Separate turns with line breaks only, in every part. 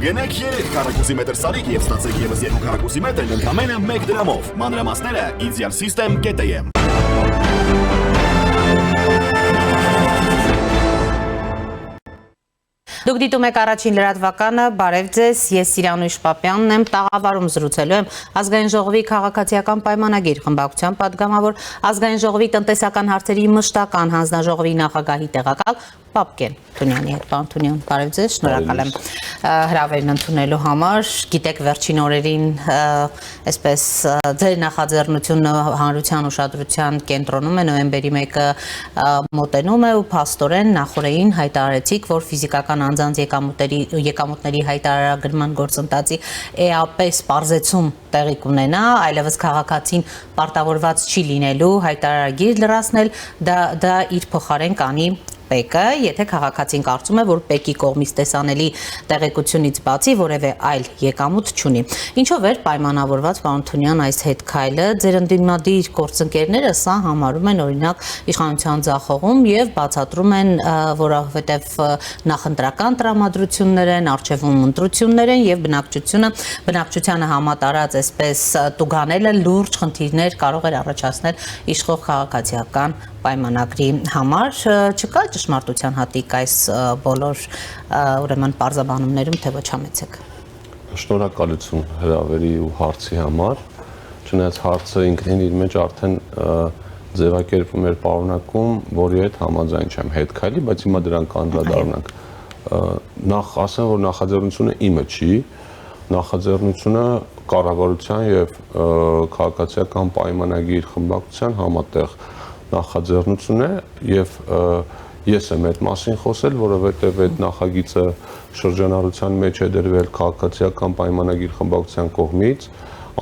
Գնեք 3 քառակուսի մետր սարիկ եւ ստացեք եւս 2 քառակուսի մետր ընդամենը 1 դրամով։ Մանրամասները idealsystem.am
Դուք դիտում եք առաջին լրատվականը, բարև ձեզ, ես Սիրանույշ Պապյանն եմ, տաղավարում զրուցելու եմ Ազգային ժողովի քաղաքացիական պայմանագիր խմբակցության պատգամավոր, Ազգային ժողովի տնտեսական հարցերի մշտական հանձնաժողովի նախագահի տեղակալ Պապկեն Թունյանի հետ, պարոն Թունյան, բարև ձեզ, շնորհակալ եմ հրավերն ընդունելու համար, գիտեք վերջին օրերին այսպես ձեր նախաձեռնությունը հանրության ուշադրության կենտրոնում է, նոյեմբերի 1-ը մոտենում է ու փաստորեն նախորդին հայտարարեցիք, որ ֆիզիկական անձանց եկամուտների հայտարարագրման գործընթացի էապես պարզեցում տեղի կունենա, այլևս քաղաքացին պարտավորված չի լինելու հայտարարագիր լրացնել, դա իր փոխարեն կանի ՊԵԿ-ը, եթե քաղաքացին կարծում է, որ ՊԵԿ-ի կողմից տեսանելի տեղեկությունից բացի որևէ այլ եկամուտ չունի։ Ինչով էր պայմանավորված, պարոն Թունյան, այս հետքայլը, ձեր ընդդիմադիր գործընկերները սա համարում են օրինակ իշխանության ձախողում եւ բացատրում են, որովհետեւ նախընտրական տրամադրություններ են, արժևում ընտրություններ են եւ բնակչությանը համատարած այսպես տուգանելը լուրջ խնդիրներ կարող էր առաջացնել իշխող քաղաքացիական պայմանագրի համար, չկա ճշմարտության հատիկ այս բոլոր ուրեմն պարզաբանումներում, թե ոչ համեցեք։
Շնորհակալություն հրավերի ու հարցի համար, չնայած հարցը ինքնին իր մեջ արդեն ձևակերպում էր պարունակում, որի հետ համաձայն չեմ հետքայլի, բայց հիմա դրան կանդրադառնանք։ Նախ ասեմ, որ նախաձեռնությունը իմը չի, նախաձեռնությունը կառավարության եւ քաղաքացիական պայմանագիր խմբակցության համատեղ նախաձեռնություն է եւ ես եմ այդ մասին խոսել, որովհետեւ այդ նախագիծը շրջանառության մեջ է դրվել քաղաքացիական պայմանագիր խմբակցության կողմից,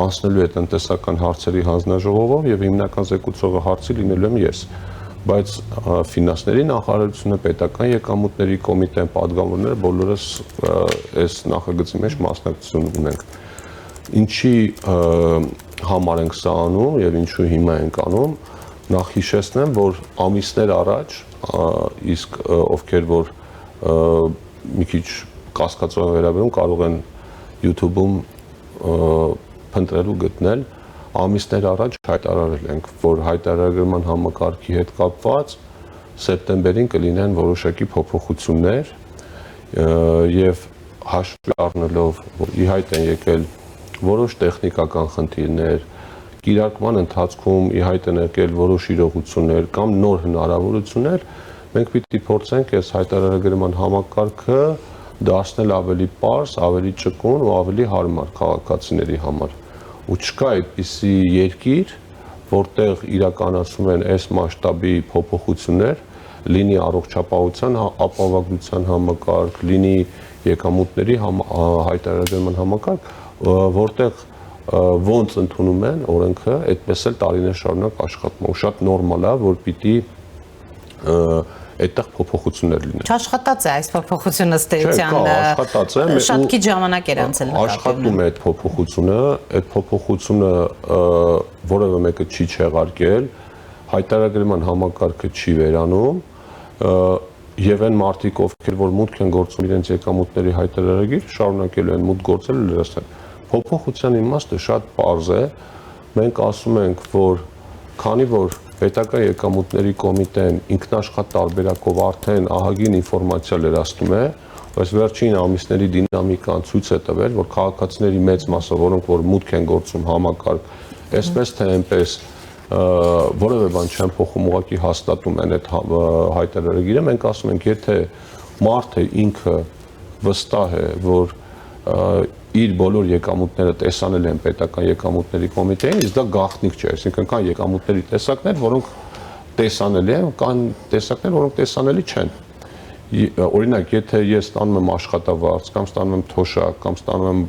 անցնելու է տնտեսական հարցերի հանձնաժողովով եւ հիմնական զեկուցողը հարցի լինելու եմ ես, բայց ֆինանսների նախարարությունը, պետական եկամուտների կոմիտեն, պատգամավորները բոլորս այս նախագծի մեջ մասնակցություն ունենք։ Ինչի համար ենք սա անում եւ ինչու հիմա ենք անում, նախ հիշեցնեմ, որ ամիսներ առաջ, իսկ ովքեր որ մի քիչ կասկածով են վերաբերում, կարող են YouTube-ում փնտրել ու գտնել, ամիսներ առաջ հայտարարել ենք, որ հայտարարագրման համակարգի հետ կապված սեպտեմբերին կլինեն որոշակի փոփոխություններ եւ հաշվի առնելով, որ ի հայտ են եկել որոշ տեխնիկական խնդիրներ, կիրարկման ընթացքում ի հայտ են եկել որոշ իրողություններ կամ նոր հնարավորություններ, մենք պիտի փորձենք այս հայտարարագրման համակարգը դարձնել ավելի պարզ, ավելի ճկուն ու ավելի հարմար քաղաքացիների համար։ Ու չկա այդպիսի երկիր, որտեղ իրականացում են այս մասշտաբի փոփոխություններ, լինի առողջապահության ապահովագրության համակարգ, լինի եկամուտների հայտարարագրման համակարգ, որտեղ ոնց ընդունում են օրենքը, այդպես էլ տարիներ շարունակ աշխատում է։ Շատ նորմալ է, որ պիտի այդտեղ փոփոխություններ լինեն։
Չաշխատած է այս փոփոխությունը ըստ էության։
Աշխատած է,
շատ քիչ ժամանակ էր անցել։
Աշխատում է այդ փոփոխությունը որևէ մեկը չի չեղարկել, հայտարարագրման համակարգը չի վերանում, եւ այն մարդիկ, ովքեր որ մուտք են գործում իրենց եկամուտների հայտարարագիր, շարունակելու են մուտք գործել լրացնել։ Փոփոխության իմաստը շատ պարզ է, մենք ասում ենք, որ քանի որ պետական եկամուտների կոմիտեն ինքնաշխատ տարբերակով արդեն ահագին ինֆորմացիա լրացնում է, բայց վերջին ամիսների դինամիկան ցույց է տվել, որ քաղաքացիների մեծ մասը, որոնք որ մուտք են գործում համակարգ, այսպես թե այնպես որևէ բան չեն փոխում, ուղղակի հաստատում են այդ հայտարարագիրը, մենք ասում ենք, եթե մարդը ինքը վստահ է, որ իր բոլոր եկամուտները տեսանել են պետական եկամուտների կոմիտեին, իսկ դա գաղտնիք չէ, այսինքն կան եկամուտների տեսակներ, որոնք տեսանելի են, կան տեսակներ, որոնք տեսանելի չեն։ Օրինակ, եթե ես ստանում եմ աշխատավարձ, կամ ստանում եմ թոշակ, կամ ստանում եմ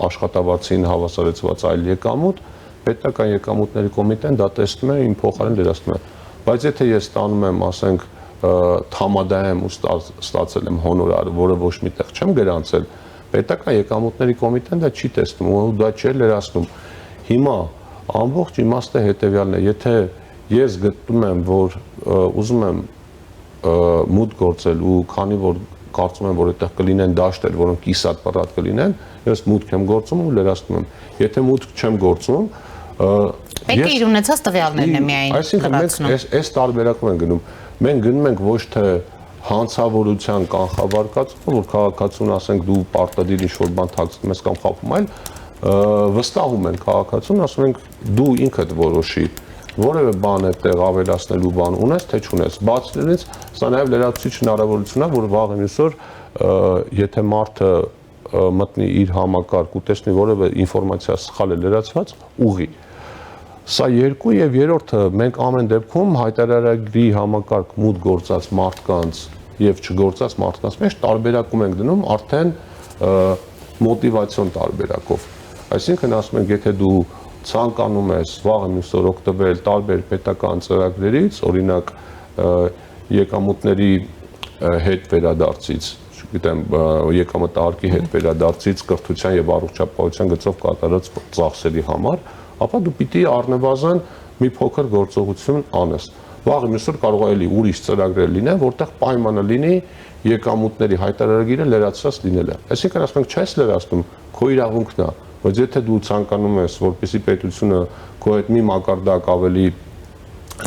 աշխատավարձին հավասարեցված այլ եկամուտ, պետական եկամուտների կոմիտեն դա տեսնում է, իմ փոխարեն լրացնում է։ Բայց եթե ես ստանում եմ, ասենք, թամադայեմ ու ստացել եմ հոնորար, որը ոչ միտեղ չեմ գրանցել, պետական եկամուտների կոմիտեն դա չի տեսնում ու դա չի լրացնում։ Հիմա ամբողջ իմաստը հետևյալն է, եթե ես գտնում եմ, որ ուզում եմ մուտք գործել ու քանի որ կարծում եմ, որ այդտեղ կլինեն դաշտեր, որոնք կիսատ պռատ կլինեն, ես մուտք եմ գործում ու լրացնում եմ։ Եթե մուտք չեմ գործում,
Պետք է իր ունեցած տվյալներն է միայն
այսինքն մենք այս տարբերակում ենք գնում։ Մենք գնում ենք ոչ թե հանցավորության կանխավարկածում, որ քաղաքացուն ասենք դու պարտադիր ինչ-որ բան թաքցնում ես կամ խաբում, այլ վստահում են քաղաքացուն, ասում ենք դու ինքդ որոշի, որևէ բան այդտեղ ավելացնելու բան ունես, թե չունես։ Բաց դրանից, սա նաև լրացուցիչ հնարավորություն է, որ վաղ մյուսօր եթե մարդը մտնի իր համակարգ ու տեսնի որևէ ինֆորմացիա սխալ է լրացված, ուղի։ Սա երկու եւ երրորդը մենք ամեն դեպքում հայտարարագրի համակարգ մուտք գործած մարդկանց եւ չգործած մարդկանց մեջ տարբերակում ենք դնում արդեն մոտիվացիոն տարբերակով։ Այսինքն ասում ենք, եթե դու ցանկանում ես վաղը մյուսօր օգտվել տարբեր պետական ծրագրերից, օրինակ եկամուտների հետ վերադարձից, չգիտեմ, եկամտահարկի հետ վերադարձից կրթության եւ առողջապահության գծով կատարած ծախսերի համար, ապա դու պիտի առնվազն մի փոքր գործողություն անես։ Վաղը մյուսօր կարող է էլի ուրիշ ծրագրեր լինեն, որտեղ պայմանը լինի եկամուտների հայտարարագիրը լրացված լինելը։ Այսինքն ասում ենք, չես լրացնում, քո իրավունքն է, բայց եթե դու ցանկանում ես, որպեսզի պետությունը քո հետ մի մակարդակ ավելի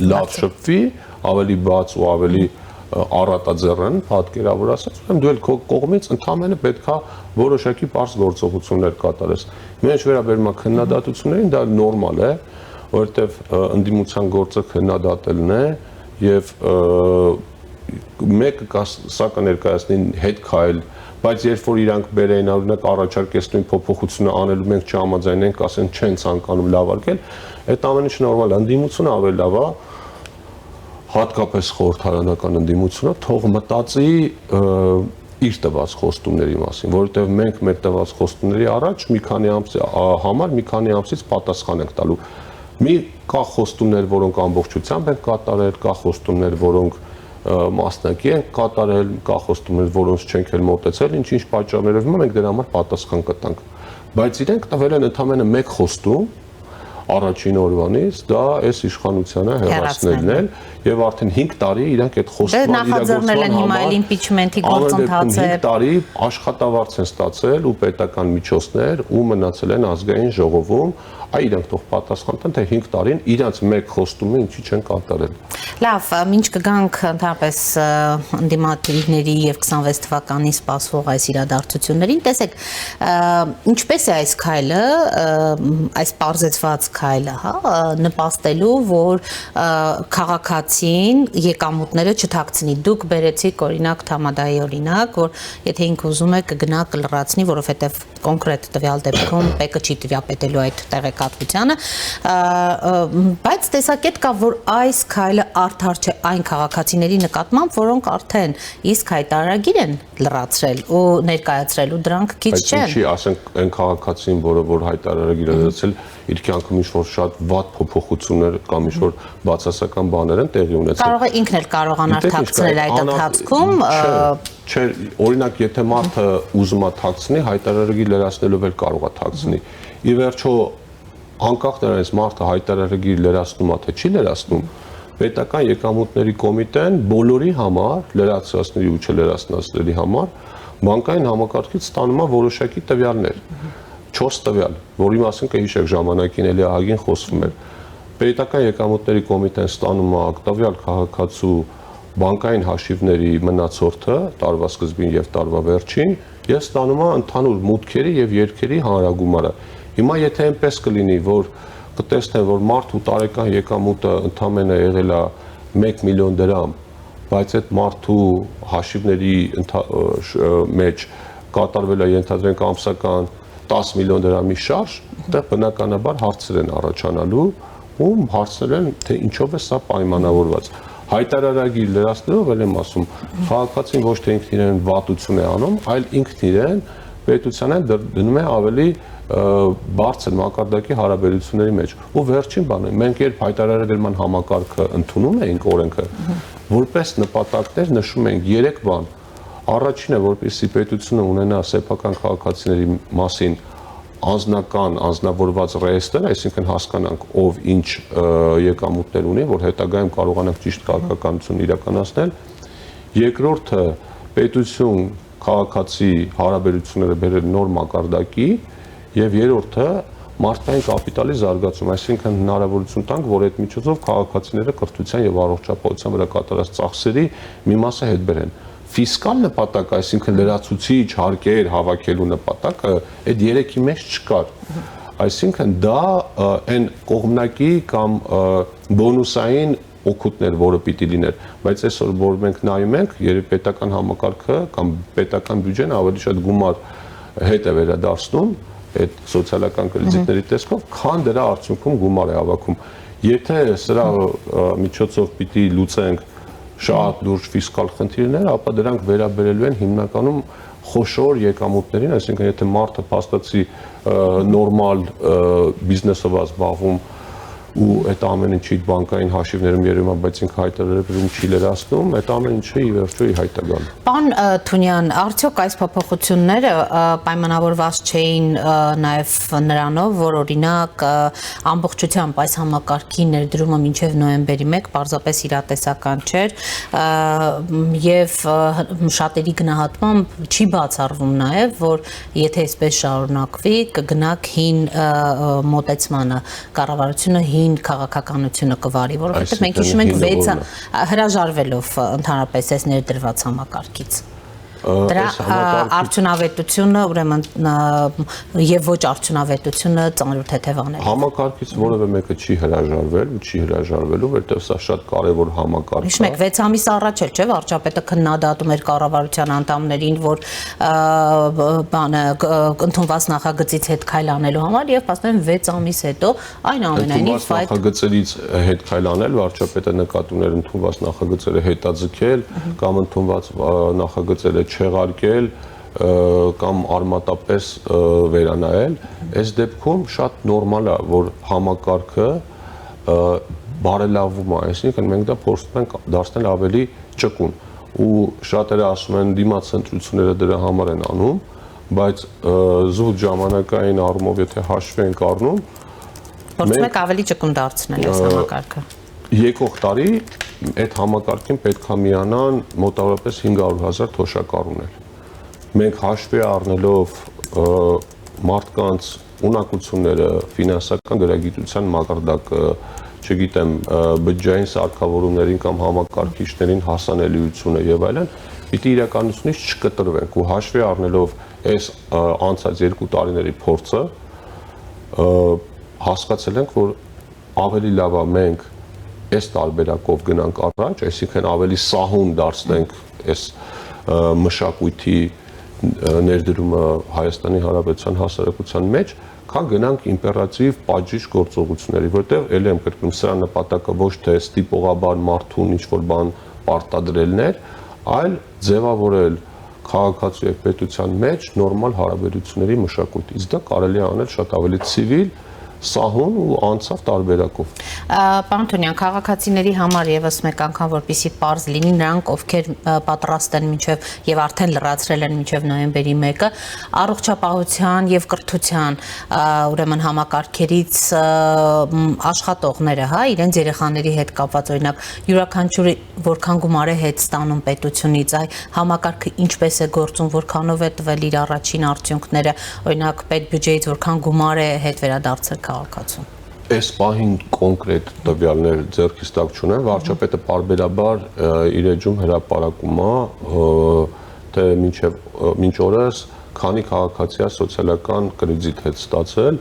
լավ շփվի, ավելի բաց ու ավելի առատաձեռն, պատկերավոր ասած, ուրեմն դու էլ քո կողմից ընդհանրապես պետքա որոշակի པարզ գործողություններ կատարես։ Մենք վերաբերում ենք քննադատություններին, դա նորմալ է, որովհետև ընդդիմության գործը քննադատելն է եւ մեկը սա կներկայացնի հետ քայլ, բայց երբ որ իրանք բերեն օրինակ առաջարկեցնին փոփոխությունը անելու մենք չհամաձայնենք, ասեն չեն ցանկանում լավարկել, այդ ամենը նորմալ է, ընդդիմությունը ավելի լավ է, հատկապես խորհրդարանական ընդդիմությունը թող մտածի իր տված խոստումների մասին, որովհետև մենք մեր տված խոստումների առաջ մի քանի ամսից պատասխան ենք տալու։ Մի կա խոստումներ, որոնք ամբողջությամբ են կատարել, կա խոստումներ, որոնք մասնակի են կատարել, կա խոստումներ, որոնց չենք էլ մոտեցել, ինչ-ինչ պատճառներով մենք դրա համար պատասխան կտանք։ Բայց իրենք տվել են ընդամենը մեկ խոստում առաջին օրվանից, դա այս իշխանությանը հեռացնելն է եւ արդեն 5 տարի իրանք այդ խոստման իրագործման համար
իմպիչմենտի գործընթացը
5 տարի աշխատավարձ են ստացել ու պետական միջոցներ ու մնացել են ազգային ժողովում, այ իրանք թող պատասխան տան, թե 5 տարին իրանք մեկ խոստումը ինչի չեն կատարել։
Լավ, ինչ կգանք ընդհանրապես ընդդիմադիրների եւ 26 թվականի սպասվող այս իրադարձություններին, տեսեք, ինչպես է այս քայլը, այս պարզեցված քայլը, հա, նպաստելու, որ քաղաքացին եկամուտները չթաքցնի։ Դուք բերեցիք օրինակ Թամադայի օրինակ, որ եթե ինքը ուզում է կգնա կլրացնի, որովհետեւ կոնկրետ տվյալ դեպքում ՊԵԿ-ը չի տիրապետելու այդ տեղեկատվությանը, բայց տեսակետ կա, որ այս քայլը արդար չէ այն քաղաքացիների նկատմամբ, որոնք արդեն իսկ հայտարարագիր են լրացրել ու ներկայացրել ու դրանք քիչ չեն։
Բայց ինչի ասենք այն քաղաքացին, որ հայտարարագիր է լրացրել, իր կյանքում ինչ-որ շատ վատ փոփոխություններ կամ ինչ-որ բացասական բաներ են տեղի ունեցել։
Կարող է ինքն էլ կարողանար թաքցնել այդ ընթացքում։
Չէ, օրինակ եթե մարդը ուզում է թաքցնի, հայտարարագիր լրացնելով էլ կարող է թաքցնի։ Ի վերջո անկախ նրանից մարդը հայտարարագիր լրացնում է թե չի լրացնում, պետական եկամուտների կոմիտեն բոլորի համար, լրացրածների ու չլրացնածների համար, բանկային համակարգից ստանում է որոշակի տվյալներ, 4 տվյալ, որի մասին կհիշեք ժամանակին էլի ահագին խոսվում էր։ Պետական եկամուտների կոմիտեն ստանում է տվյալ քաղաքացու բանկային հաշիվների մնացորդը տարվա սկզբին եւ տարվա վերջին եւ ստանում է ընդհանուր մուտքերի եւ երգերի հանրագումարը։ Հիմա եթե այնպես կլինի, որ կտեսնեն, որ մարդու տարեկան եկամուտը ընդամենը եղել է 1 միլիոն դրամ, բայց այդ մարդու հաշիվների մեջ կատարվել է ենթադրենք ամսական 10 միլիոն դրամի շարժ, դա բնականաբար հարցեր են առաջանալու, ում հարցնել են, թե ինչով է սա պայմանավորված։ Հայտարարագիր լրացնելով էլ եմ ասում, քաղաքացին ոչ թե ինքն իրեն վատություն է անում, այլ ինքն իրեն պետությանը դնում է ավելի բարձր մակարդակի հարաբերությունների մեջ։ Ու վերջին բանը, մենք երբ հայտարարագրման համակարգը ընդունում ենք օրենքը, որպես նպատակներ նշում ենք 3 բան։ Առաջինը, որպեսզի պետությունը ունենա սեփական քաղաքացիների մասին անձնական, անձնավորված ռեեստրեր, այսինքն հասկանանք ով ինչ եկամուտներ ունի, որ հետագայում կարողանանք ճիշտ քաղաքականություն իրականացնել։ Երկրորդը, պետություն քաղաքացի հարաբերությունները բերել նոր մակարդակի եւ երրորդը մարդկային կապիտալի զարգացում, այսինքն հնարավորություն տանք, որ այդ միջոցով քաղաքացիները կրթության եւ առողջապահության վրա կատարած ծախսերի մի մասը հետ բերեն։ Ֆիսկալ նպատակ, այսինքն լրացուցիչ հարկեր հավաքելու նպատակը այդ երեքի մեջ չկար։ Այսինքն դա այն կողմնակի կամ բոնուսային օգուտներ, որը պիտի լիներ, բայց այսօր որ մենք նայում ենք, երբ պետական համակարգը կամ պետական բյուջեն ավելի շատ գումար հետ է վերադարձնում այդ սոցիալական կրեդիտների տեսքով, քան դրա արդյունքում գումար է հավաքում։ Եթե սրա միջոցով պիտի լուծենք շատ լուրջ ֆիսկալ խնդիրներ, ապա դրանք վերաբերելու են հիմնականում խոշոր եկամուտներին, այսինքն եթե մարդը փաստացի նորմալ բիզնեսով է զբաղվում ու այդ ամեն ինչի բանկային հաշիվներում երևում է, բայց ինքը հայտարարում չի լրացնում, այդ ամեն ինչը ի վերջո հայտ է գալու։
Պարոն Թունյան, արդյոք այս փոփոխությունները պայմանավորված չէին նաև նրանով, որ օրինակ ամբողջությամբ այս համակարգի ներդրումը մինչև նոյեմբերի 1 պարզապես իրատեսական չէր եւ շատերի գնահատմամբ չի բացառվում նաև, որ եթե այսպես շարունակվի, կգնաք հին մոտեցմանը, կառավարությունը հին քաղաքականությունը կվարի, որովհետև մենք հիշում ենք 6 հրաժարվելով ընդհանրապես այս ներդրված համակարգից։ Դրա արդյունավետությունը, ուրեմն եւ ոչ արդյունավետությունը ծանր թեթևանել։
Համակարգից որևէ մեկը չի հրաժարվել ու չի հրաժարվելու, որտեղ սա շատ կարևոր համակարգ է։
Հիշում եք 6 ամիս առաջ էլ, չէ՞, վարչապետը քննադատում էր կառավարության անդամներին, որ բանը ընդունված նախագծից հետ քայլ անելու համար եւ փաստորեն 6 ամիս հետո այնուամենայնիվ այդ
նախագծերից հետ քայլ անել, վարչապետը նկատի ուներ ընդունված նախագծերը հետաձգել կամ ընդունված նախագծերը չեղարկել կամ արմատապես վերանայել, այս դեպքում շատ նորմալ է, որ համակարգը բարելավում է, այսինքն մենք դա փորձում ենք դարձնել ավելի ճկուն ու շատերը ասում են դիմաց ընտրությունները դրա համար են անում, բայց զուտ ժամանակային առումով եթե հաշվի ենք առնում,
փորձում եք ավելի ճկուն դարձնել այս համակարգը։
Եկող տարի այդ համակարգին պետք է միանան մոտավորապես 500,000 թոշակառուներ։ Մենք հաշվի առնելով մարդկանց ունակությունները, ֆինանսական գրագիտության մակարդակը, չգիտեմ, բջջային սարքավորումներին կամ համակարգիչներին հասանելիությունը եւ այլն, պիտի իրականությունից չկտրվենք ու հաշվի առնելով այս անցած 2 տարիների փորձը հասկացել ենք, որ ավելի լավ է մենք այս տարբերակով գնանք առաջ, այսինքն ավելի սահուն դարձնենք այս մշակույթի ներդրումը Հայաստանի Հանրապետության հասարակության մեջ, քան գնանք իմպերատիվ պատժիչ գործողությունների, որտեղ ելի եմ կրկնում, սրա նպատակը ոչ թե ստիպողաբար մարդուն ինչ-որ բան պարտադրելն էր, այլ ձևավորել քաղաքացու եւ պետության մեջ նորմալ հարաբերությունների մշակույթ։ Իսկ դա կարելի է անել շատ ավելի ցիվիլ, սահուն ու անցավ տարբերակով։
Պարոն Թունյան, քաղաքացիների համար եւս մեկ անգամ որպեսզի պարզ լինի, նրանք ովքեր պատրաստ են մինչև եւ արդեն լրացրել են մինչև նոյեմբերի 1-ը, առողջապահության եւ կրթության ուրեմն համակարգերից աշխատողները, հա, իրենց երեխաների հետ կապված օրինակ յուրաքանչյուրը որքան գումար է հետ ստանում պետությունից, այ համակարգը ինչպես է գործում, որքանով է տվել իր առաջին արդյունքները, օրինակ պետբյուջեից որքան գումար է հետ վերադարձել քաղաքացուն։
Այս պահին կոնկրետ տվյալներ ձեռքից տակ չունեմ, վարչապետը պարբերաբար իր էջում հրապարակում է, թե մինչ օրս քանի քաղաքացի է սոցիալական կրեդիտ հետ ստացել,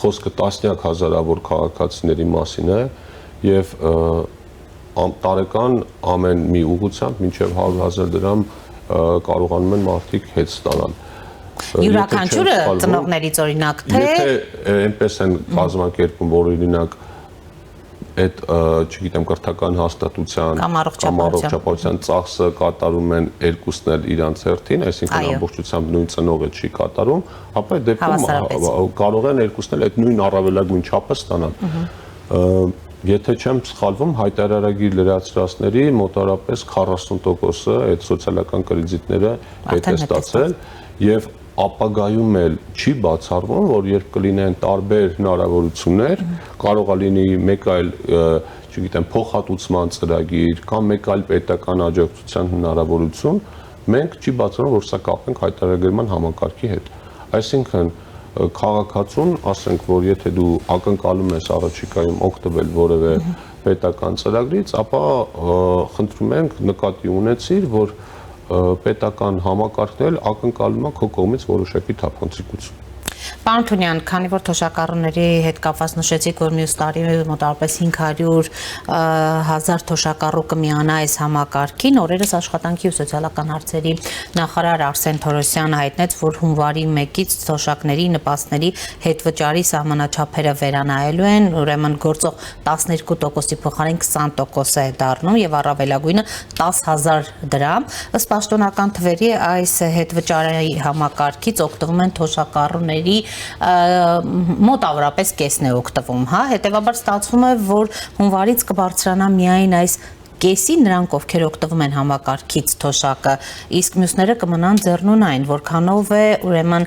խոսքը տասնյակ հազարավոր քաղաքացիների մասին է եւ տարեկան ամեն մի ուղղությամբ մինչև 100,000 դրամ կարողանում են մարդիկ հետ ստանալ։
Յուրաքանչյուրը ծնողներից օրինակ թե
եթե այնպես են կազմակերպում, որ օրինակ այդ չգիտեմ կրթական հաստատության կամ առողջապահության ծախսը կատարում են երկուսն էլ իրանց հերթին, այսինքն ամբողջությամբ նույն ծնողը չի կատարում, ապա այդ դեպքում կարող են երկուսն էլ այդ նույն առավելագույն չափը ստանալ։ Եթե չեմ սխալվում, հայտարարագիր լրացրածների մոտավորապես 40%-ը այդ սոցիալական կրեդիտները հետ է ստացել եւ ապագայում էլ չի բացառվում, որ երբ կլինեն տարբեր հնարավորություններ, կարող է լինի մեկ այլ, չգիտեմ, փոխհատուցման ծրագիր կամ մեկ այլ պետական աջակցության հնարավորություն, մենք չի բացառում, որ սա կապենք հայտարարագրման համակարգի հետ։ Այսինքն քաղաքացուն, ասենք, որ եթե դու ակնկալում ես առաջիկայում օգտվել որևէ պետական ծրագրից, ապա խնդրում ենք նկատի ունեցիր, որ պետական համակարգն ակնկալում է քո կողմից որոշակի թափանցիկություն։
Պարոն Թունյան, քանի որ թոշակառուների հետ կապված նշեցիք, որ մյուս տարի մոտավորապես 500,000 թոշակառու կմիանա այս համակարգին, օրերս աշխատանքի ու սոցիալական հարցերի նախարար Արսեն Թորոսյանը հայտնեց, որ հունվարի 1-ից թոշակների նպաստների հետվճարի սահմանաչափերը վերանայելու են, ուրեմն գործող 12%-ի փոխարեն 20% է դառնում եւ առավելագույնը 10,000 դրամ։ Ըստ պաշտոնական թվերի այս հետվճարի համակարգից օգտվում են թոշակառուների մոտավորապես կեսն է օգտվում, հա, հետևաբար ստացվում է, որ հունվարից կբարձրանա միայն այս կեսի նրանք, ովքեր օգտվում են համակարգից թոշակը, իսկ մյուսները կմնան ձեռնունայն, որքանով է ուրեմն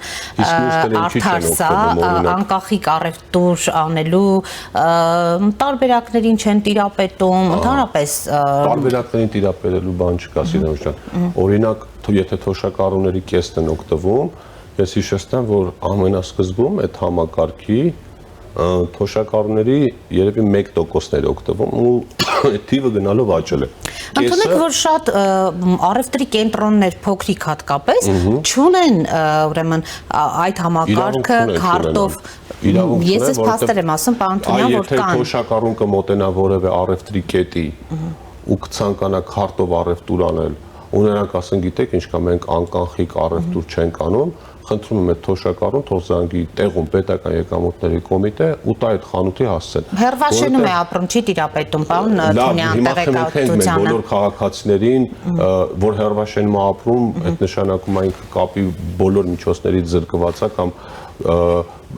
արդար սա անկախիկ առևտուր անելու տարբերակներին չեն տիրապետում, ընդհանրապես
տարբերակներին տիրապետելու բան չկա, Սիրան ջան, օրինակ, եթե թոշակառուների կեսն են օգտվում, ես հիշեցնեմ, որ ամենասկզբում այդ համակարգի թոշակառուների երևի 1%-ն էր օգտվում ու այդ թիվը գնալով աճել է։
Ընդունեք, որ շատ առևտրի կենտրոններ փոքրիկ հատկապես չունեն ուրեմն այդ համակարգը քարտով ես ես փաստեր եմ ասում, պարոն Թունյան, որ կան։
Եթե թոշակառուն կմոտենա որևէ առևտրի կետի ու կցանկանա քարտով առևտուր անել, ու նրանք ասեն, գիտեք, ինչքան մենք անկանխիկ առևտուր չենք անում, խնդրում եմ այդ թոշակառուն թող զանգի տեղում պետական եկամուտների կոմիտե ու տա այդ խանութի հասցեն։
Հերվաշենում է ապրում, չի տիրապետում, պարոն Թունյան, տեղեկատվությանը։
Բոլոր քաղաքացիներին, որ Հերվաշենում է ապրում, այդ նշանակում է ինքը կապի բոլոր միջոցներից զրկված է կամ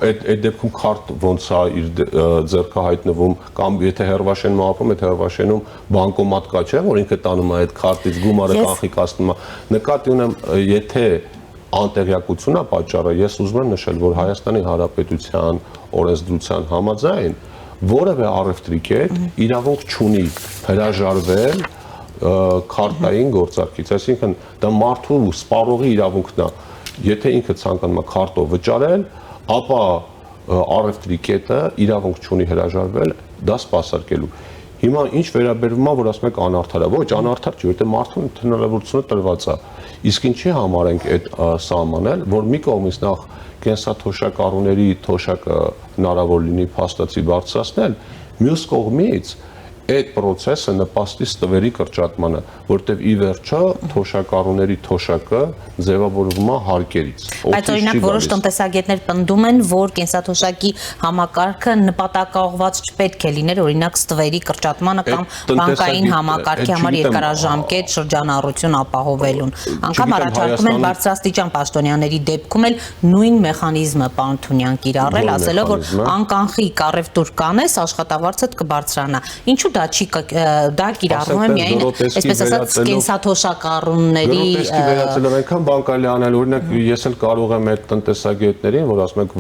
այդ դեպքում քարտ ոնց է իր ձեռքը հայտնվում կամ եթե Հերվաշենում ապրում, այդ Հերվաշենում բանկոմատ կա, չէ՞, որ ինքը տանում է այդ քարտից գումարը կանխիկացնում է։ Նկատի ունեմ, եթե անտեղյակություն է պատճառը, ես ուզում եմ նշել, որ Հայաստանի Հանրապետության օրենսդրության համաձայն որևէ առևտրի կետ իրավունք չունի հրաժարվել քարտային գործարքից, այսինքն դա մարդու սպառողի իրավունքն է, եթե ինքը ցանկանում է քարտով վճարել, ապա առևտրի կետը իրավունք չունի հրաժարվել դա սպասարկելու։ Հիմա ինչ վերաբերվում է, որ ասում եք անարդար է, ոչ անարդար չի, որտեղ մարդուն հնարավորությունը տրված է։ Իսկ ինչի համար ենք այդ սահմանել, որ մի կողմից նախ կենսաթոշակառուների թոշակը հնարավոր լինի փաստացի բարձրացնել, մյուս կողմից այդ process-ը նպաստի ստվերի կրճատմանը, որտեղ ի վերջո թոշակառուների թոշակը ձևավորվում է հարկերից։
Բայց օրինակ որոշ տնտեսագետներ պնդում են, որ կենսաթոշակի համակարգը նպատակաուղղված չպետք է լիներ, օրինակ ստվերի կրճատմանը կամ բանկային համակարգի համար երկարաժամկետ շրջանառություն ապահովելուն։ Անգամ առաջարկում են բարձրաստիճան պաշտոնյաների դեպքում էլ նույն մեխանիզմը, պարոն Թունյան, կիրառել, ասելով, որ անկանխիկ առևտուր կանես, աշխատավարձդ կբարձրանա։ Ինչու դա կիրառվում է միայն, այսպես ասած, կենսաթոշակառուների
Գրոտեսկի վերածելով այնքան բանկալի անել, օրինակ ես էլ կարող եմ այդ տնտեսագետներին, որ ասում եք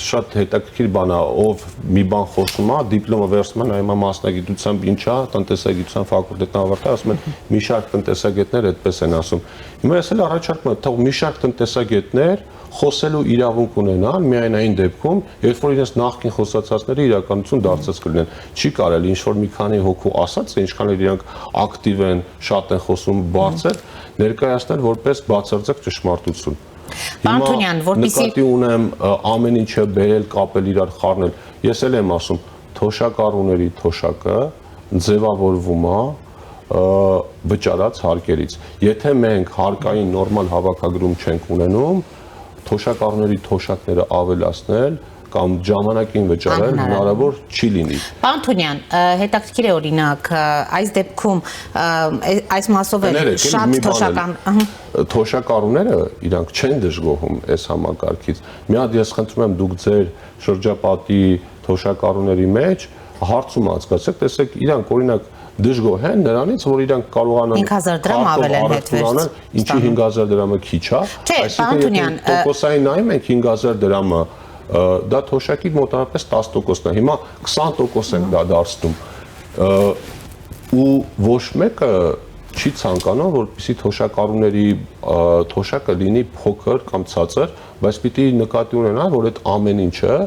շատ հետաքրքիր բան է, ով մի բան խոսում է, դիպլոմը վերցնում է, նայում է մասնագիտությամբ ինչ է, տնտեսագիտության ֆակուլտետն ավարտել, ասում են մի շարք տնտեսագետներ այդպես են ասում։ Հիմա ես էլ առաջարկում եմ, թող մի շարք տնտեսագետներ խոսելու իրավունք ունենան միայն այն դեպքում, երբ որ իրենց նախկին խոսացածները իրականություն դարձած կլինեն։ Չի կարելի ինչ-որ մի քանի հոգու ասած, ինչքան էլ իրանք ակտիվ են, շատ են խոսում բարձր, ներկայացնել որպես բացարձակ ճշմարտություն։
Պարոն Թունյան, որպեսզի
նկատի ունեմ ամեն ինչը բերել, կապել, իրար խառնել։ Ես էլ եմ ասում, թոշակառուների թոշակը ձևավորվում է վճարած հարկերից։ Եթե մենք հարկային նորմալ հավաքագրում չենք ունենում, թոշակառուների թոշակները ավելացնել կամ ժամանակին վճարել հնարավոր չի լինի։
Պարոն Թունյան, հետաքրքիր է օրինակ, այս դեպքում այս մասով է շատ թոշական
թոշակառուները իրանք չեն դժգոհում այս համակարգից։ Մի հատ ես խնդրում եմ դուք ձեր շրջապատի թոշակառուների մեջ հարցում անցկացրեք, տեսեք իրանք օրինակ դժգոհ են նրանից, որ իրանք կարողանան
5000 դրամ ավել են հետվերց։
Ինչի 5000 դրամը քիչ է։ Այսինքն տոկոսային նայում ենք 5000 դրամը դա թոշակի մոտավորապես 10%-ն է։ Հիմա 20% ենք դա դարձնում։ Ու ոչ մեկը չի ցանկանում, որպեսզի թոշակառուների թոշակը լինի փոքր կամ ցածր, բայց պիտի նկատի ունենալ, որ այդ ամեն ինչը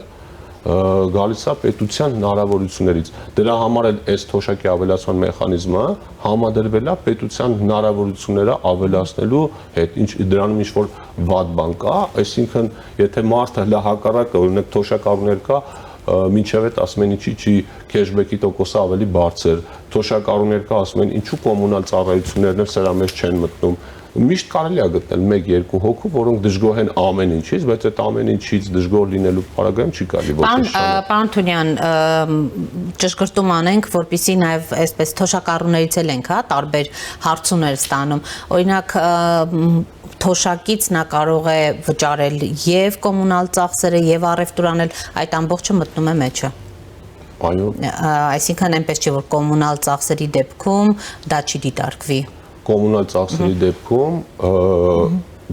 գալիս է պետության հնարավորություններից։ Դրա համար էլ այս թոշակի ավելացման մեխանիզմը համադրվել է պետության հնարավորությունները ավելացնելու հետ, դրանում ինչ-որ վատ բան կա, այսինքն եթե մարդը հակառակը, օրինակ թոշակառուներ կա, մինչև այդ ասում են ինչի չի քեշբեքի տոկոսը ավելի բարձր, թոշակառուներ կա, ասում են ինչու կոմունալ ծառայություններն էլ սրա մեջ չեն մտնում։ Միշտ կարելի է գտնել 1-2 հոգու, որոնք դժգոհ են ամեն ինչից, բայց այդ ամեն ինչից դժգոհ լինելու պարագայում չի կարելի ոչինչ անել։
Պարոն Թունյան, ճշգրտում անենք, որպեսզի նաև այսպես թոշակառուներից էլ ենք, տարբեր հարցումներ ստանում։ Օրինակ թոշակից նա կարող է վճարել եւ կոմունալ ծախսերը եւ առևտուր անել, այդ ամբողջը մտնում է մեջը։
Այո։
Այսինքն այնպես չէ, որ կոմունալ ծախսերի դեպքում դա չի դիտարկվի։
Կոմունալ ծախսերի դեպքում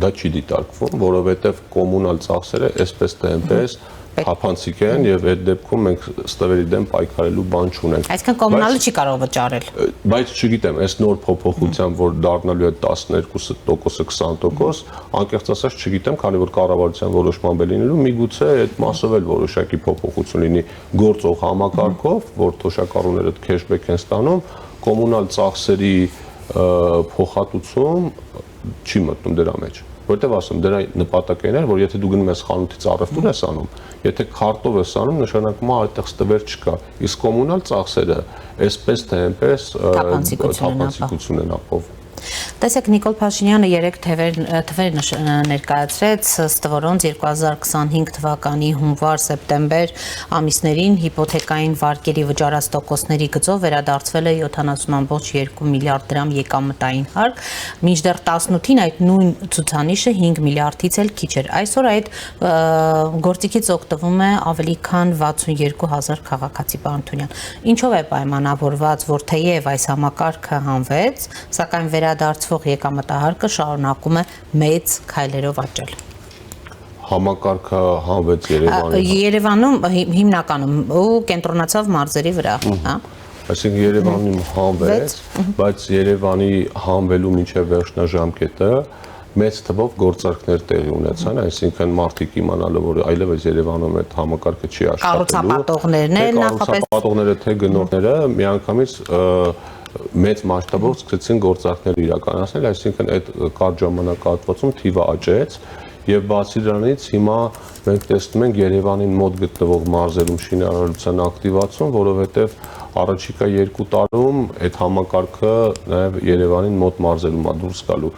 դա չի դիտարկվում, որովհետև կոմունալ ծախսերը այսպես թե այնպես թափանցիկ են եւ այդ դեպքում մենք ստվերի դեմ պայքարելու բան չունենք։
Այսինքն կոմունալը չի կարող վճարել։
Բայց չգիտեմ, այս նոր փոփոխությամբ, որ դառնալու է 12%, 20%, անկեղծ ասած չգիտեմ, քանի որ կառավարության որոշմամբ է լինելու, միգուցե այդ մասով էլ որոշակի փոփոխություն լինի գործող համակարգով, որ թոշակառուները քեշբեք են ստանում, կոմունալ ծախսերի փոխհատուցում չի մտնում դրա մեջ, որտեվ ասում դրա նպատակն է, որ եթե դու գնում ես խանութից առևտուր ես անում, եթե քարտով ես անում, նշանակում է այդտեղ ստվեր չկա, իսկ կոմունալ ծախսերը այսպես թե այնպես թափանցիկություն են ապահովում։
Տեսեք, Նիկոլ Փաշինյանը 3 թվեր ներկայացրեց, ըստ որոնց 2025 թվականի հունվար-սեպտեմբեր ամիսներին հիպոթեկային վարկերի վճարած տոկոսների գծով վերադարձվել է 70.2 միլիարդ դրամ եկամտային հարկ, մինչդեռ 18-ին այդ նույն ցուցանիշը 5 միլիարդից էլ քիչ էր։ Այսօր այդ գործիքից օգտվում է ավելի քան 62,000 քաղաքացի, պարոն Թունյան։ Ինչով է պայմանավորված, որ թեև այս համակարգը հանվեց, սակայն վերադարձվող եկամտահարկը շարունակում է մեծ քայլերով աճել։
Համակարգը հանվեց
Երևանում հիմնականում ու կենտրոնացավ մարզերի վրա, հա։
Այսինքն Երևանում հանվեց, բայց Երևանի հանվելու մինչև վերջնաժամկետը մեծ թվով գործարքներ տեղի ունեցան, այսինքն մարդիկ իմանալով, որ այլևս Երևանում այդ համակարգը չի աշխատելու, կառուցապատողները թե գնորդները միանգամից մեծ մասշտաբով սկսեցին գործարքներ իրականացնել, այսինքն այդ կարճ ժամանակահատվածում թիվը աճեց եւ բացի դրանից հիմա մենք տեսնում ենք Երևանին մոտ գտնվող մարզերում շինարարության ակտիվացում, որովհետեւ առաջիկա 2 տարում այդ համակարգը նաեւ Երևանին մոտ մարզերում է դուրս գալու։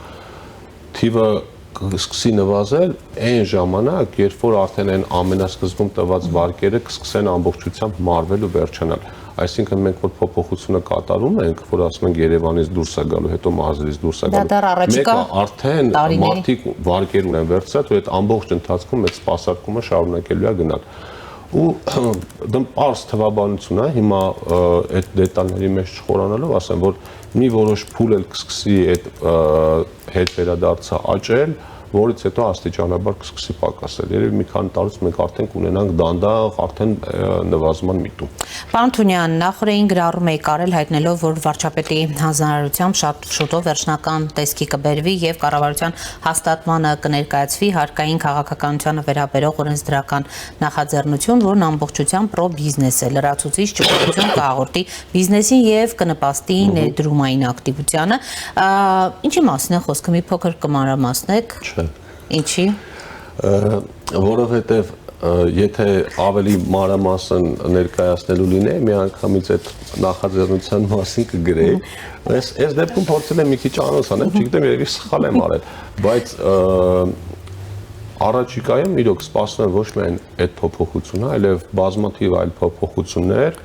Թիվը կսկսի նվազել այն ժամանակ, երբ որ արդեն այն ամենասկզբում տված վարկերը կսկսեն ամբողջությամբ մարվել ու վերջանալ։ Այսինքն մենք որ փոփոխությունը կատարում ենք, որ ասում ենք Երևանից դուրս է գալու, հետո մարզերից դուրս է գալու։ Մեկը արդեն մարդիկ վարկեր ունեն վերցրած, որ այդ ամբողջ ընթացքում այդ սպասարկումը շարունակելու է գնալ։ Ու դա պարզ թվաբանություն է, հիմա այդ դետալների մեջ չխորանալով ասեմ, որ մի որոշ փուլ էլ կսկսի այդ հետ վերադարձը աճել, որից հետո աստիճանաբար կսկսի պակասել։ Երևի մի քանի տարուց մենք արդեն կունենանք դանդաղ արդեն նվազման միտում։
Պարոն Թունյան, նախորդին գրառում եք արել հայտնելով, որ վարչապետի հանձնարարությամբ շատ շուտով վերջնական տեսքի կբերվի եւ կառավարության հաստատմանը կներկայացվի հարկային քաղաքականությանը վերաբերող օրենսդրական նախաձեռնություն, որն ամբողջությամբ պրո-բիզնես է, լրացուցիչ ճշգրտություն կհաղորդի բիզնեսին եւ կնպաստի ներդրումային ակտիվությանը։ Ինչի մասին է խոսքը, մի փոքր կմանրամասնեք։ Ինչի։
Որովհետև եթե ավելի մանրամասն ներկայացնելու լինեի, միանգամից այդ նախաձեռնության մասին կգրեի, այս դեպքում փորձել եմ մի քիչ անոսանել, չգիտեմ երևի սխալ եմ արել, բայց առաջիկայում իրոք սպասում եմ ոչ միայն այդ փոփոխությունը, այլև բազմաթիվ այլ փոփոխություններ,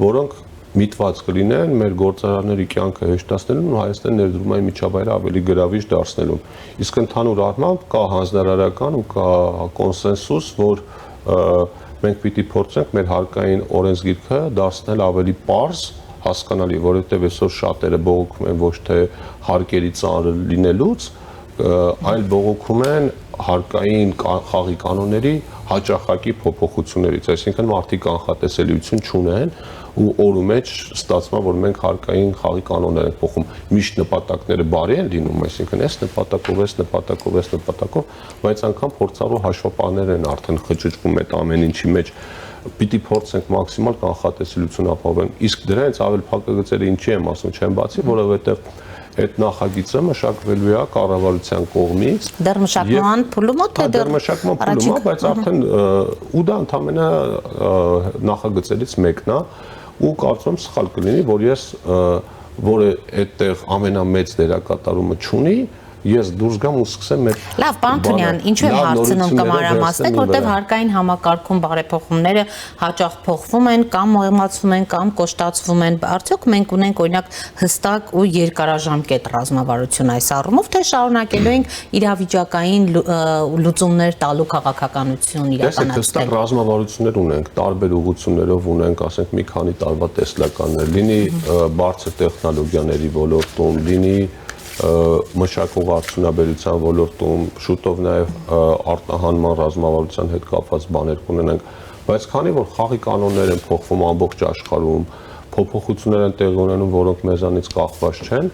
որոնք միտված կլինեն մեր գործարանների կյանքը հեշտացնելուն ու Հայաստանի ներդրումային միջավայրը ավելի գրավիչ դարձնելուն։ Իսկ ընդհանուր առմամբ կա հանձնարարական ու կա կոնսենսուս, որ մենք պիտի փորձենք մեր հարկային օրենսգիրքը դարձնել ավելի պարզ, հասկանալի, որովհետև այսօր շատերը բողոքում են ոչ թե հարկերի ծանր լինելուց, այլ բողոքում են հարկային խաղի կանոնների հաճախակի փոփոխություններից, այսինքն մարդիկ անխատեսելիություն չունեն ու օրու մեջ ստացվում է, որ մենք հարկային խաղի կանոններ ենք փոխում։ Միշտ նպատակները բարի են լինում, այսինքն այս նպատակով, բայց անգամ փորձառու հաշվապահներ են արդեն խճճվում այդ ամեն ինչի մեջ։ Պիտի փորձենք մաքսիմալ կանխատեսելիություն ապահովենք։ Իսկ դրանից ավել փակագծերը ինչի եմ ասում, չեմ բացի, որովհետև այդ նախագիծը մշակվելու է կառավարության կողմից։
Դեռ մշակման փուլում է, թե դեռ
մշակման փուլում է, բայց արդեն ու դա ընդհանրապես նախագծերից մեկն է ու կարծում եմ սխալ կլինի, որ ես որը այդտեղ ամենամեծ դերակատարումը չունի, ես դուրս գամ ու սկսեմ այդ
Լավ, պարոն Թունյան, ինչու եմ հարցնում կմանրամասնեք, որտեղ հարկային համակարգում բարեփոխումները հաճախ փոխվում են կամ մոռացվում են կամ կոշտացվում են, արդյոք մենք ունենք օրինակ հստակ ու երկարաժամկետ ռազմավարություն այս առումով, թե շարունակելու ենք իրավիճակային լուծումներ տալու քաղաքականություն իրականացնել։
Հստակ ռազմավարություններ ունենք, տարբեր ուղղություններով ունենք, ասենք մի քանի տարվա տեսլականներ, լինի բարձր տեխնոլոգիաների ոլորտում, լինի մշակող արդյունաբերության ոլորտում, շուտով նաև արտահանման ռազմավարության հետ կապված բաներ կունենանք, բայց քանի որ խաղի կանոններ են փոխվում ամբողջ աշխարհում, փոփոխություններ են տեղի ունենում, որոնք մեզանից կախված չեն,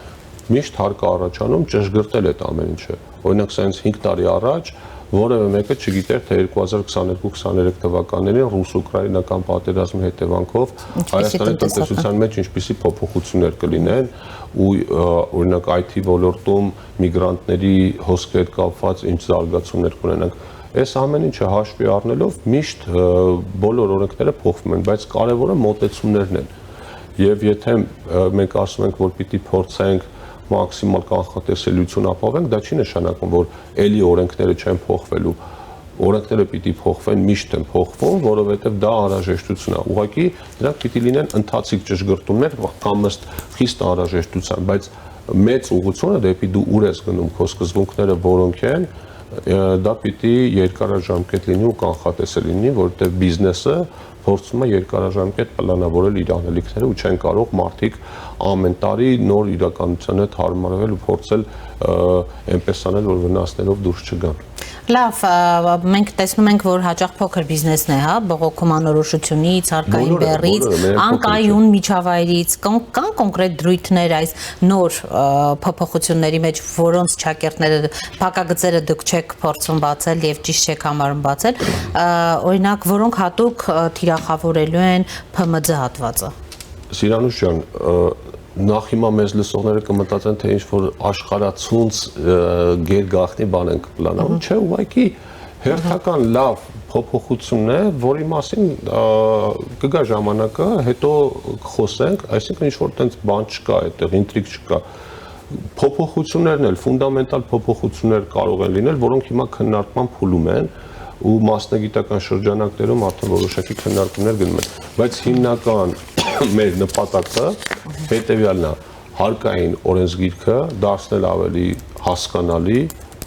միշտ հարկ առաջանում ճշգրտել այդ ամեն ինչը։ Օրինակ, սենց 5 տարի առաջ որևէ մեկը չգիտեր, թե 2022-23 թվականներին ռուս-ուկրաինական պատերազմի հետևանքով Հայաստանի տնտեսության մեջ ինչպիսի փոփոխություններ կլինեն ու օրինակ IT ոլորտում միգրանտների հոսքի հետ կապված ինչ զարգացումներ կունենանք։ Այս ամեն ինչը հաշվի առնելով միշտ բոլոր օրենքները փոխվում են, բայց կարևորը մոտեցումներն են։ Եվ եթե մենք ասում ենք, որ պիտի փորձենք մաքսիմալ կանխատեսելիություն ապահովենք, դա չի նշանակում, որ ելի օրենքները չեն փոխվելու։ Օրենքները պիտի փոխվեն, միշտ են փոխվում, որովհետև դա անհրաժեշտություն է։ Ուղղակի դրանք պիտի լինեն ընթացիկ ճշգրտումներ կամ ըստ խիստ անհրաժեշտության, բայց մեծ ուղղությունը դեպի դու ուր ես գնում, քո սկզբունքները որոնք են, դա պիտի երկարաժամկետ լինի ու կանխատեսել լինի, որովհետև բիզնեսը փորձում է երկարաժամկետ պլանավորել իր անելիքները ու չեն կարող մարդիկ ամեն տարի նոր իրականության հետ հարմարվել ու փորձել այնպես անել, որ վնասներով դուրս չգան։
Լավ, մենք տեսնում ենք, որ հաճախ փոքր բիզնեսն է, հա, բողոքում անորոշությունից, հարկային բեռից, անկայուն միջավայրից, կան կոնկրետ դրույթներ այս նոր փոփոխությունների մեջ, որոնց չակերտները, փակագծերը դուք չեք փորձում բացել եւ ճիշտ չեք համարում բացել, օրինակ, որոնք հատուկ թիրախավորելու են ՓՄՁ հատվածը։
Սիրանուշ ջան, նախ հիմա մեզ լսողները կմտածեն, թե ինչ-որ աշխարհացունց գերգաղտնի բան ենք պլանավորում, չէ, ուղղակի հերթական լավ փոփոխությունն է, որի մասին կգա ժամանակը, հետո խոսենք, այսինքն ինչ-որ տենց բան չկա, այդտեղ ինտրիգ չկա։ Փոփոխություններն էլ, ֆունդամենտալ փոփոխություններ կարող են լինել, որոնք հիմա քննարկման փուլում են ու մասնագիտական շրջանակներում արդեն որոշակի քննարկումներ գնում են, բայց հիմնական մեր նպատակը հետևյալն է, հարկային օրենսգիրքը դարձնել ավելի հասկանալի,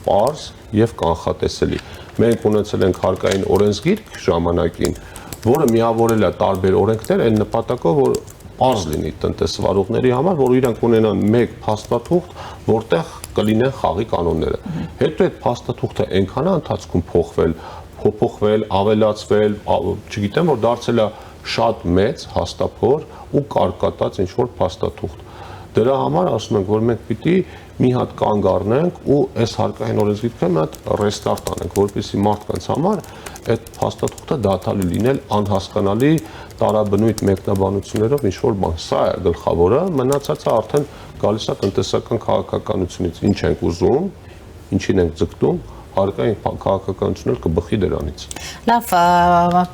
պարզ եւ կանխատեսելի։ Մենք ունեցել ենք հարկային օրենսգիրք ժամանակին, որը միավորել է տարբեր օրենքներ այն նպատակով, որ պարզ լինի տնտեսվարողների համար, որ իրանք ունենան մեկ փաստաթուղթ, որտեղ կլինեն խաղի կանոնները։ Հետո այդ փաստաթուղթը այնքան է ընթացքում փոփոխվել, ավելացվել, չգիտեմ, որ դարձել է շատ մեծ հաստափոր ու կարկատած ինչ-որ փաստաթուղթ։ Դրա համար ասում ենք, որ մենք պիտի մի հատ կանգ առնենք ու այս հարկային օրենսգիրքը մի հատ ռեստարտ անենք, որպեսզի մարդկանց համար այդ փաստաթուղթը դադարի լինել անհասկանալի տարաբնույթ մեկնաբանություններով ինչ-որ բան։ Սա է գլխավորը, մնացածը արդեն գալիս է տնտեսական քաղաքականությունից, ինչ ենք ուզում, ինչին ենք ձգտում, հարկային քաղաքականություններ կբխի դրանից։
Լավ,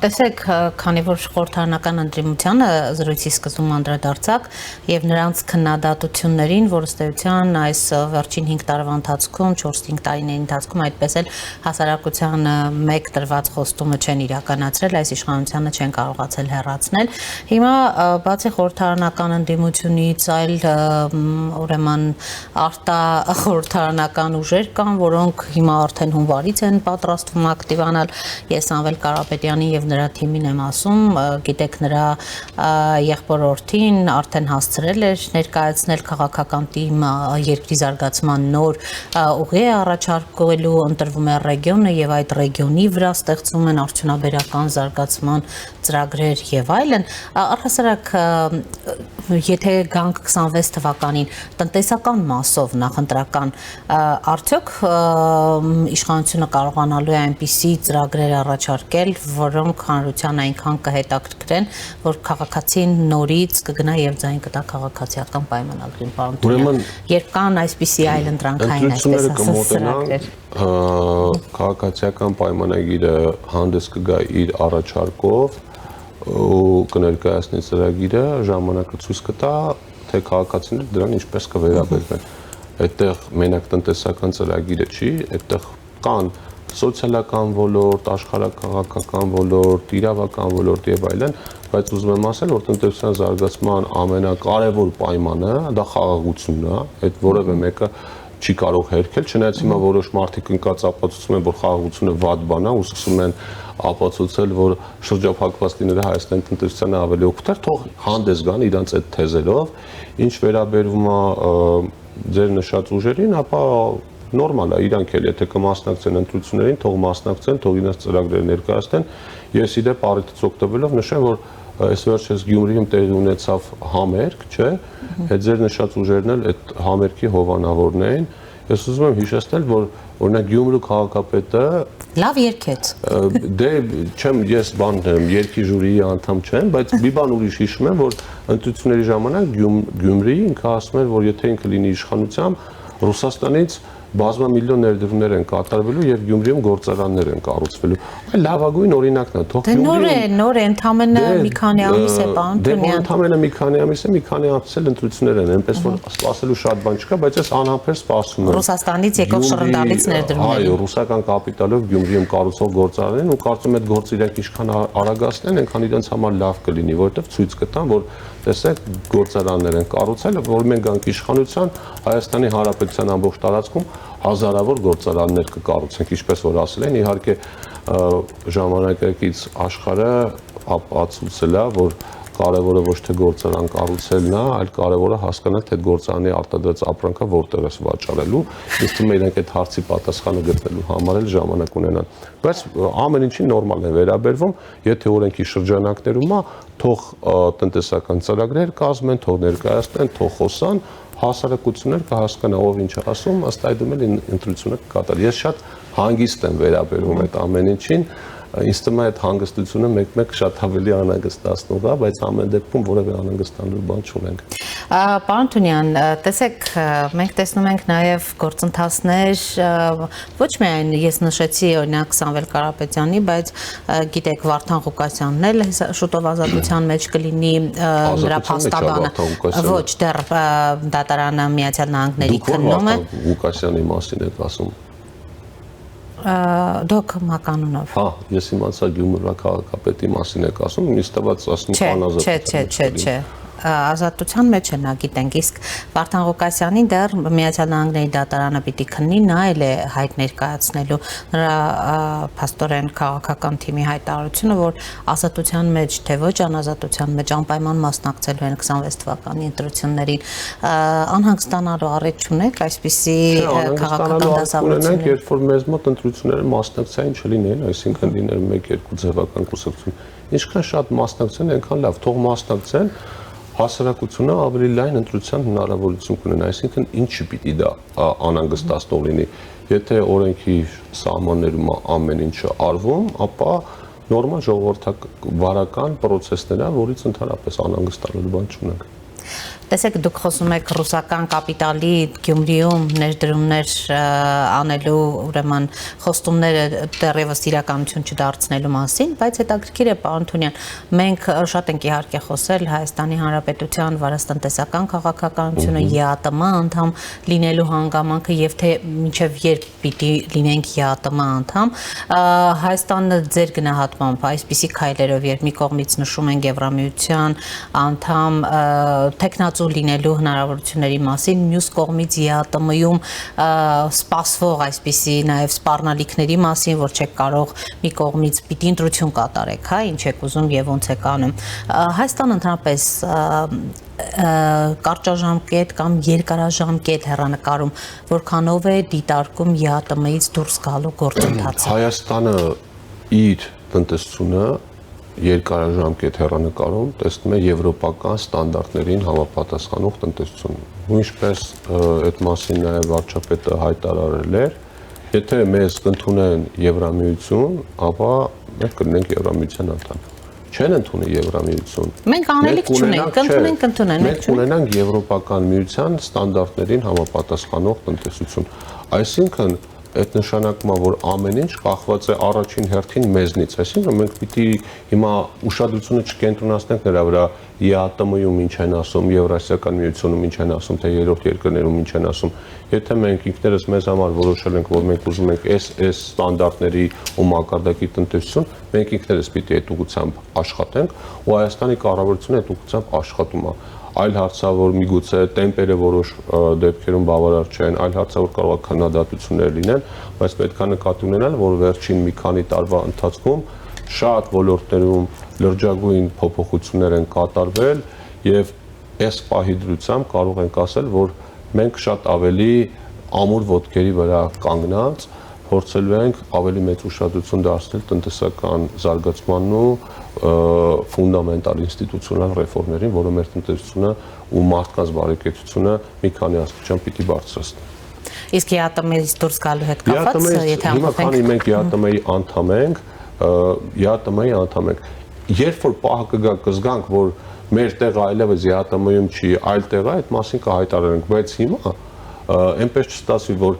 տեսեք, քանի որ խորհրդարանական ընդդիմությանը զրույցի սկզբում անդրադարձակ եւ նրանց քննադատություններին, որ ըստ էության այս վերջին 5 տարվա ընթացքում, 4-5 տարիների ընթացքում այդպես էլ հասարակության մեկ տրված խոստումը չեն իրականացրել, այս իշխանությանը չեն կարողացել հեռացնել։ Հիմա բացի խորհրդարանական ընդդիմությունից այլ ուրեմն արտախորհրդարանական ուժեր կան, որոնք հիմա արդեն արդեն հունվարից են պատրաստվում ակտիվանալ։ Ես Անվել Կարապետյանին եւ նրա թիմին եմ ասում, գիտեք նրա եղբորորդին արդեն հասցրել էր ներկայացնել քաղաքական թիմ երկրի զարգացման նոր ուղի առաջարկելու, ընտրվում է ռեգիոնը եւ այդ ռեգիոնի վրա ստեղծվում են արդյունաբերական զարգացման ծրագրեր եւ այլն։ Առհասարակ եթե գանք 26 թվականին տնտեսական մասով նախընտրական արդյոք իշխանությունը կարողանալու է այնպիսի ծրագրեր առաջարկել, որոնք հանրության այնքան կհետաքրքրեն, որ քաղաքացին նորից կգնա եւ ձայն կտա քաղաքացիական պայմանագրին, պարոն Տոնյան, երբ կան այսպիսի այլընտրանքային այսպես ասած ծրագրեր։
Քաղաքացիական պայմանագիրը հանդես կգա իր առաջարկով ու կներկայացնի ծրագիրը, ժամանակը ցույց կտա, թե քաղաքացիները դրան ինչպես կվերաբերվեն։ Այդտեղ մենակ տնտեսական ծրագիրը չի, այդտեղ կան սոցիալական ոլորտ, աշխարհակաղակական ոլորտ, իրավական ոլորտ եւ այլն, բայց ուզում եմ ասել, որ տնտեսության զարգացման ամենակարևոր պայմանը դա խաղաղությունն է, այդ որևէ մեկը չի կարող հերքել, չնայած հիմա որոշ մարդիկ ընկած ապացուցում են, որ խաղաղությունը վատ բան է, ու սկսում են ապացուցել, որ շրջափակված լինելը Հայաստանի տնտեսությանը ավելի օգտակար, թող հանդես գան իրանց այդ թեզերով, ինչ վերաբերվում է ձեր նշած ուժերին, ապա նորմալ է, իրանք էլ եթե կմասնակցեն ընտրություններին, թող մասնակցեն, թող իրենց ծրագրերը ներկայացնեն։ Ես իդեպ առիթից օգտվելով նշեմ, որ այս վերջերս Գյումրիում տեղի ունեցավ համերգ, չէ՞, այդ ձեր նշած ուժերն էլ այդ համերգի հովանավորն էին։ Ես ուզում եմ հիշեցնել, որ օրինակ Գյումրու քաղաքապետը
լավ երգեց։
Դե չեմ, ես բան երկի ժյուրիի անդամ չեմ, բայց մի բան ուրիշ հիշում եմ, որ ընտրությունների ժամանակ Գյումրիի ինքը ասում էր, որ եթե ինքը լինի իշխանությամբ, Ռուսաստանից բազմամիլիոն ներդրումներ են կատարվելու եւ Գյումրիում գործարաններ են կառուցվելու։ Այ լավագույն օրինակն է, թող
Գյումրիում նոր է, ընդամենը մի քանի ամիս է, պարոն Տոնյան։
Դե ընդամենը մի քանի ամիս է, մի քանի ամիս էլ ընտրություններ են, այնպես որ սպասելու շատ բան չկա, բայց ես անհամբեր սպասում եմ
Ռուսաստանից եկող շռնդալից ներդրումներ։
Այո, ռուսական կապիտալով Գյումրիում կառուցող գործարաններ ու կարծում եմ այդ գործը իրենք ինչքան արագացնեն, այնքան իրենց համար լավ կլինի, որովհետեւ ցույց կտան, որ տեսեք գործարաններ են կառուցել, որ մենք գանք իշխանության Հայաստանի Հանրապետության ամբողջ տարածքում հազարավոր գործարաններ կկառուցենք, ինչպես որ ասել են, իհարկե ժամանակակից աշխարհը ապացուցել է, որ կարևորը ոչ թե գործարան կառուցելն է, այլ կարևորը հասկանալ, թե այդ գործարանի արտադրած ապրանքը որտեղ է վաճառելու, իսկ թվում է իրենք այդ հարցի պատասխանը գտնելու համար էլ ժամանակ ունենան։ Բայց ամեն ինչին նորմալ է վերաբերվում, եթե օրենքի շրջանակներում է, թող տնտեսական ծրագրեր կազմեն, թող ներկայացնեն, թող խոսան, հասարակություններ կհասկանա ով ինչ է ասում, ըստ այդմ էլ ընտրությունը կկատարի։ Ես շատ հանգիստ եմ վերաբերվում այդ ամեն ինչին, ինձ թվում է այդ հանգստությունը մեկ-մեկ շատ ավելի անհանգստացնող է, բայց ամեն դեպքում որևէ անհանգստանալու բան չունենք։
Պարոն Տոնյան, տեսեք, մենք տեսնում ենք նաև գործընթացներ, ոչ միայն ես նշեցի օրինակ Սամվել Կարապետյանի, բայց գիտեք Վարդան Ղուկասյանն էլ շուտով ազատության մեջ կլինի, նրա փաստաբանը ոչ դեռ դատարանը Միացյալ Նահանգների քննում է։
Ղուկասյանի մասին եք ասում։
Դոք մականունով։
Հա, ես իմացա Գյումրվա քաղաքապետի մասին եք ասում, ինձ տված ասում անազատություն։
Չէ, ազատության մեջ է նա գիտենք, իսկ Վարդան Ղուկասյանին դեռ Միացյալ Նահանգների դատարանը պիտի քննի, նա էլ է հայտ ներկայացնելու նրա փաստորեն քաղաքական թիմի հայտարարությունը, որ ազատության մեջ, թե ոչ անազատության մեջ անպայման մասնակցելու են 26 թվականի ընտրություններին, անհանգստանալու առիթ չունեք այսպիսի քաղաքական դասավորություններ։
Երբ որ մեզ մոտ ընտրությունները մասնակցային չլինեն, այսինքն լիներ 1-2 ձևական կուսակցություն, ինչքան շատ մասնակցեն, այնքան լավ, թող մասնակցեն, հասարակությունը ավելի լայն ընտրության հնարավորություն կունենա, այսինքն ինչի պիտի դա անհանգստացնող լինի, եթե օրենքի սահմաններում ամեն ինչը արվում, ապա նորմալ ժողովրդավարական պրոցեսներ են, որից ընդհանրապես անհանգստանալու բան չունենք։
Տեսեք, դուք խոսում եք ռուսական կապիտալի Գյումրիում ներդրումներ անելու, ուրեմն խոստումները դեռևս իրականություն չդարձնելու մասին, բայց հետաքրքիր է, պարոն Տոնյան, մենք շատ ենք իհարկե խոսել Հայաստանի Հանրապետության վարաստնտեսական քաղաքականությունը, ԵԱՏՄ անդամ լինելու հանգամանքը եւ թե մինչեւ երբ պիտի լինենք ԵԱՏՄ անդամ, Հայաստանը ձեր գնահատմամբ այսպիսի քայլերով, երբ մի կողմից նշում են Եվրամիության անդամ, տեխնա գործածու լինելու հնարավորությունների մասին, մյուս կողմից ԵԱՏՄ-ում սպասվող այսպիսի նաև սպառնալիքների մասին, որ չեք կարող մի կողմից պիտի ընտրություն կատարեք, հա, ինչ եք ուզում եւ ոնց եք անում։ Հայաստանը ընդհանրապես կարճաժամկետ կամ երկարաժամկետ հեռանկարում որքանով է դիտարկում ԵԱՏՄ-ից դուրս գալու գործընթացը։
Հայաստանը իր տնտեսությունը երկարաժամկետ հեռանկարում տեսնում է եվրոպական ստանդարտներին համապատասխանող տնտեսություն։ Ինչպես այդ մասին նաև վարչապետը հայտարարել էր, եթե մեզ կընդունեն Եվրամիություն, ապա մենք կլինենք Եվրամիության անդամ։ Չեն ընդունել Եվրամիություն։
Մենք անելիք չունենք, կընդունեն,
մենք ունենանք Եվրոպական միության ստանդարտներին համապատասխանող տնտեսություն։ Այսինքն այդ նշանակում է, որ ամեն ինչ կախված է առաջին հերթին մեզնից, այսինքն մենք պիտի հիմա ուշադրությունը չկենտրոնացնենք նրա վրա ԵԱՏՄ-ում ինչ են ասում, Եվրասիական միությունում ինչ են ասում, թե երրորդ երկրներում ինչ են ասում։ Եթե մենք ինքներս մեզ համար որոշել ենք, որ մենք ուզում ենք այս ստանդարտների ու մակարդակի տնտեսություն, մենք ինքներս պիտի այդ ուղղությամբ աշխատենք, ու Հայաստանի կառավարությունը այդ ուղղությամբ աշխատում է։ Այլ հարցա, որ միգուցե տեմպերը որոշ դեպքերում բավարար չեն, այլ հարցա, որ կարող է քննադատություններ լինեն, բայց պետք է նկատի ունենալ, որ վերջին մի քանի տարվա ընթացքում շատ ոլորտներում լրջագույն փոփոխություններ են կատարվել եւ այս պահի դրությամբ կարող ենք ասել, որ մենք շատ ավելի ամուր ոտքերի վրա կանգնած փորձելու ենք ավելի մեծ ուշադրություն դարձնել տնտեսական զարգացմանն ու ֆունդամենտալ ինստիտուցիոնալ ռեֆորմներին, որը մեր տնտեսությունը ու մարդկանց բարեկեցությունը մի քանի աստիճան պիտի բարձրացնի։
Իսկ ԵԱՏՄ-ից դուրս գալու հետ կապված, եթե
հիմա քանի մենք ԵԱՏՄ-ի անդամ ենք, երբ որ պահը կգա կզգանք, որ մեր տեղը այլևս ԵԱՏՄ-ում չի, այլ տեղ է, այդ մասին կհայտարարենք, բայց հիմա այնպես չստացվի, որ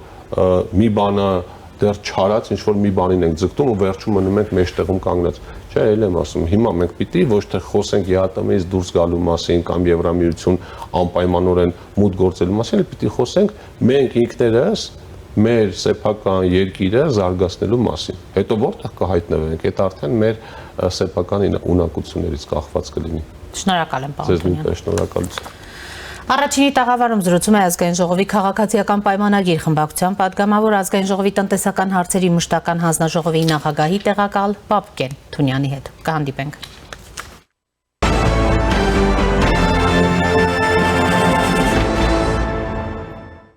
մի բանը դեռ չարած ինչ որ մի բանին ենք ձգտում ու վերջում մնում ենք մեջտեղում կանգնած։ Չէ, էլ եմ ասում, հիմա մենք պիտի ոչ թե խոսենք ԵԱՏՄ-ից դուրս գալու մասին կամ Եվրամիություն անպայմանորեն մուտք գործելու մասին, այլ պիտի խոսենք մենք ինքներս մեր սեփական երկիրը զարգացնելու մասին։ Հետո որտեղ կհայտնվենք, այդ արդեն մեր սեփական ունակություններից կախված կլինի։
Շնորհակալ եմ, պարոն
Ձեզ նույնպես շնորհակալություն։
Առաջինի տաղավարում զրուցում է Ազգային ժողովի քաղաքացիական պայմանագիր խմբակցության պատգամավոր Ազգային ժողովի տնտեսական հարցերի մշտական հանձնաժողովի նախագահի տեղակալ Վաբկեն Թունյանի հետ։ Կհանդիպենք։